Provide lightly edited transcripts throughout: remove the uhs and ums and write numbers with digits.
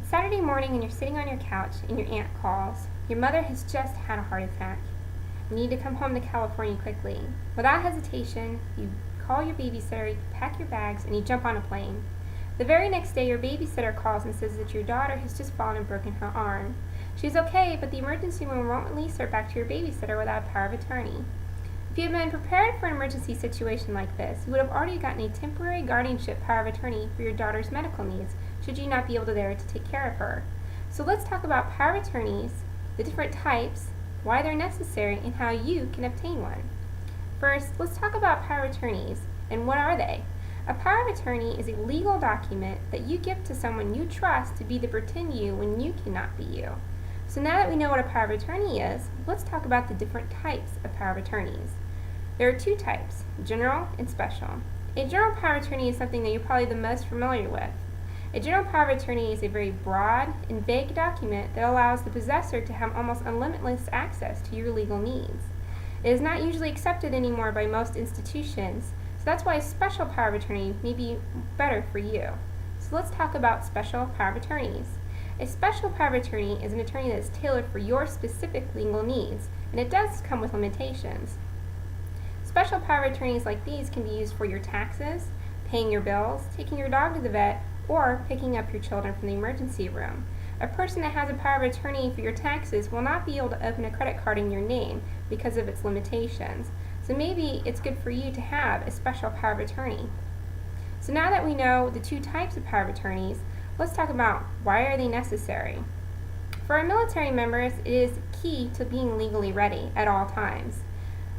Saturday morning and you're sitting on your couch and your aunt calls. Your mother has just had a heart attack. You need to come home to California quickly. Without hesitation, you call your babysitter, you pack your bags, and you jump on a plane. The very next day, your babysitter calls and says that your daughter has just fallen and broken her arm. She's okay, but the emergency room won't release her back to your babysitter without a power of attorney. If you had been prepared for an emergency situation like this, you would have already gotten a temporary guardianship power of attorney for your daughter's medical needs, should you not be able to there to take care of her. So let's talk about power of attorneys, the different types, why they're necessary, and how you can obtain one. First, let's talk about power of attorneys, and what are they? A power of attorney is a legal document that you give to someone you trust to be the pretend you when you cannot be you. So now that we know what a power of attorney is, let's talk about the different types of power of attorneys. There are two types, general and special. A general power of attorney is something that you're probably the most familiar with. A general power of attorney is a very broad and vague document that allows the possessor to have almost unlimited access to your legal needs. It is not usually accepted anymore by most institutions, so that's why a special power of attorney may be better for you. So let's talk about special power of attorneys. A special power of attorney is an attorney that is tailored for your specific legal needs, and it does come with limitations. Special power of attorneys like these can be used for your taxes, paying your bills, taking your dog to the vet, or picking up your children from the emergency room. A person that has a power of attorney for your taxes will not be able to open a credit card in your name because of its limitations. So maybe it's good for you to have a special power of attorney. So now that we know the two types of power of attorneys, let's talk about why are they necessary. For our military members, it is key to being legally ready at all times.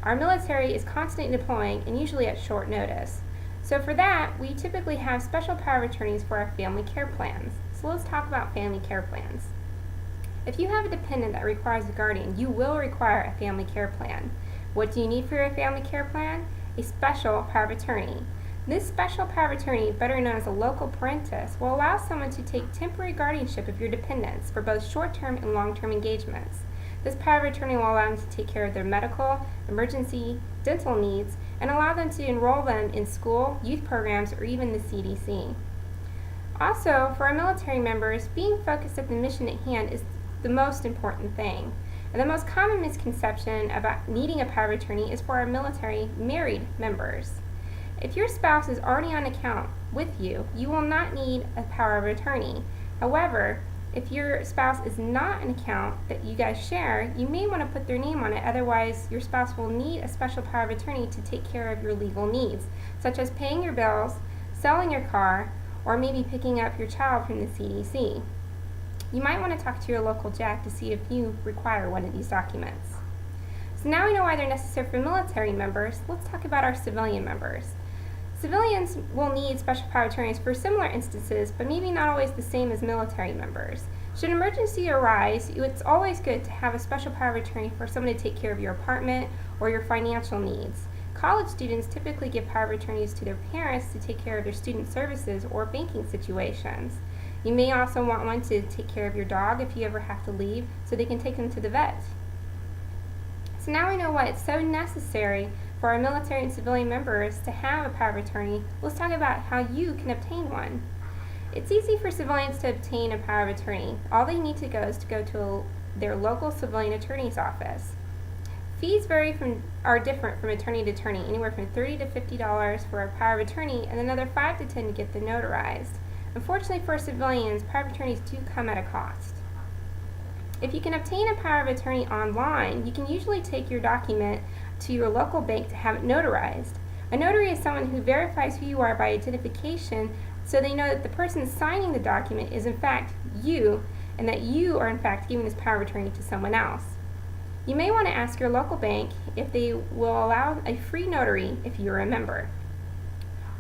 Our military is constantly deploying and usually at short notice. So for that, we typically have special power of attorneys for our family care plans. So let's talk about family care plans. If you have a dependent that requires a guardian, you will require a family care plan. What do you need for your family care plan? A special power of attorney. This special power of attorney, better known as a local parentis, will allow someone to take temporary guardianship of your dependents for both short-term and long-term engagements. This power of attorney will allow them to take care of their medical, emergency, dental needs, and allow them to enroll them in school, youth programs, or even the CDC. Also, for our military members, being focused at the mission at hand is the most important thing. And the most common misconception about needing a power of attorney is for our military married members. If your spouse is already on account with you, you will not need a power of attorney. However, if your spouse is not an account that you guys share, you may want to put their name on it, otherwise your spouse will need a special power of attorney to take care of your legal needs, such as paying your bills, selling your car, or maybe picking up your child from the CDC. You might want to talk to your local JAG to see if you require one of these documents. So now we know why they're necessary for military members, let's talk about our civilian members. Civilians will need special power of attorneys for similar instances, but maybe not always the same as military members. Should an emergency arise, it's always good to have a special power of attorney for someone to take care of your apartment or your financial needs. College students typically give power of attorneys to their parents to take care of their student services or banking situations. You may also want one to take care of your dog if you ever have to leave, so they can take them to the vet. So now we know why it's so necessary for our military and civilian members to have a power of attorney. Let's talk about how you can obtain one. It's easy for civilians to obtain a power of attorney. All they need to go is to go to their local civilian attorney's office. Fees are different from attorney to attorney, anywhere from $30 to $50 for a power of attorney and another $5 to $10 to get them notarized. Unfortunately for civilians, power of attorneys do come at a cost. If you can obtain a power of attorney online, you can usually take your document to your local bank to have it notarized. A notary is someone who verifies who you are by identification, so they know that the person signing the document is in fact you, and that you are in fact giving this power of attorney to someone else. You may want to ask your local bank if they will allow a free notary if you are a member.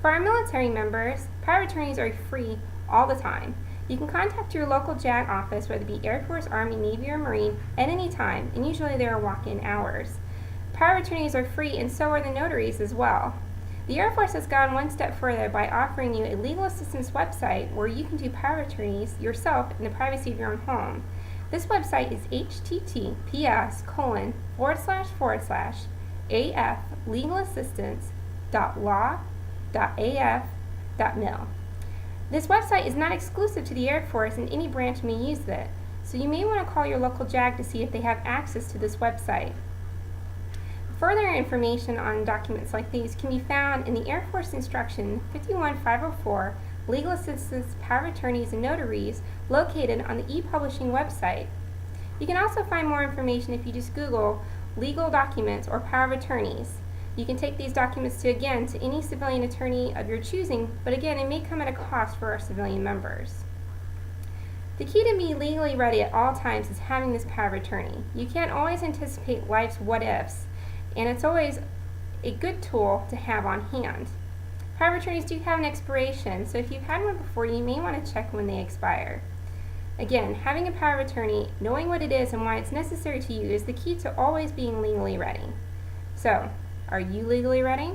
For our military members, power of attorneys are free all the time. You can contact your local JAG office, whether it be Air Force, Army, Navy, or Marine, at any time, and usually there are walk-in hours. Power of attorneys are free, and so are the notaries as well. The Air Force has gone one step further by offering you a legal assistance website where you can do power of attorneys yourself in the privacy of your own home. This website is https://aflegalassistance.law.af.mil. This website is not exclusive to the Air Force, and any branch may use it, so you may want to call your local JAG to see if they have access to this website. Further information on documents like these can be found in the Air Force Instruction 51504, Legal Assistance, Power of Attorneys, and Notaries, located on the ePublishing website. You can also find more information if you just Google legal documents or power of attorneys. You can take these documents to any civilian attorney of your choosing, but again, it may come at a cost for our civilian members. The key to be legally ready at all times is having this power of attorney. You can't always anticipate life's what-ifs, and it's always a good tool to have on hand. Power of attorneys do have an expiration, so if you've had one before, you may want to check when they expire. Again, having a power of attorney, knowing what it is and why it's necessary to you, is the key to always being legally ready. So, are you legally ready?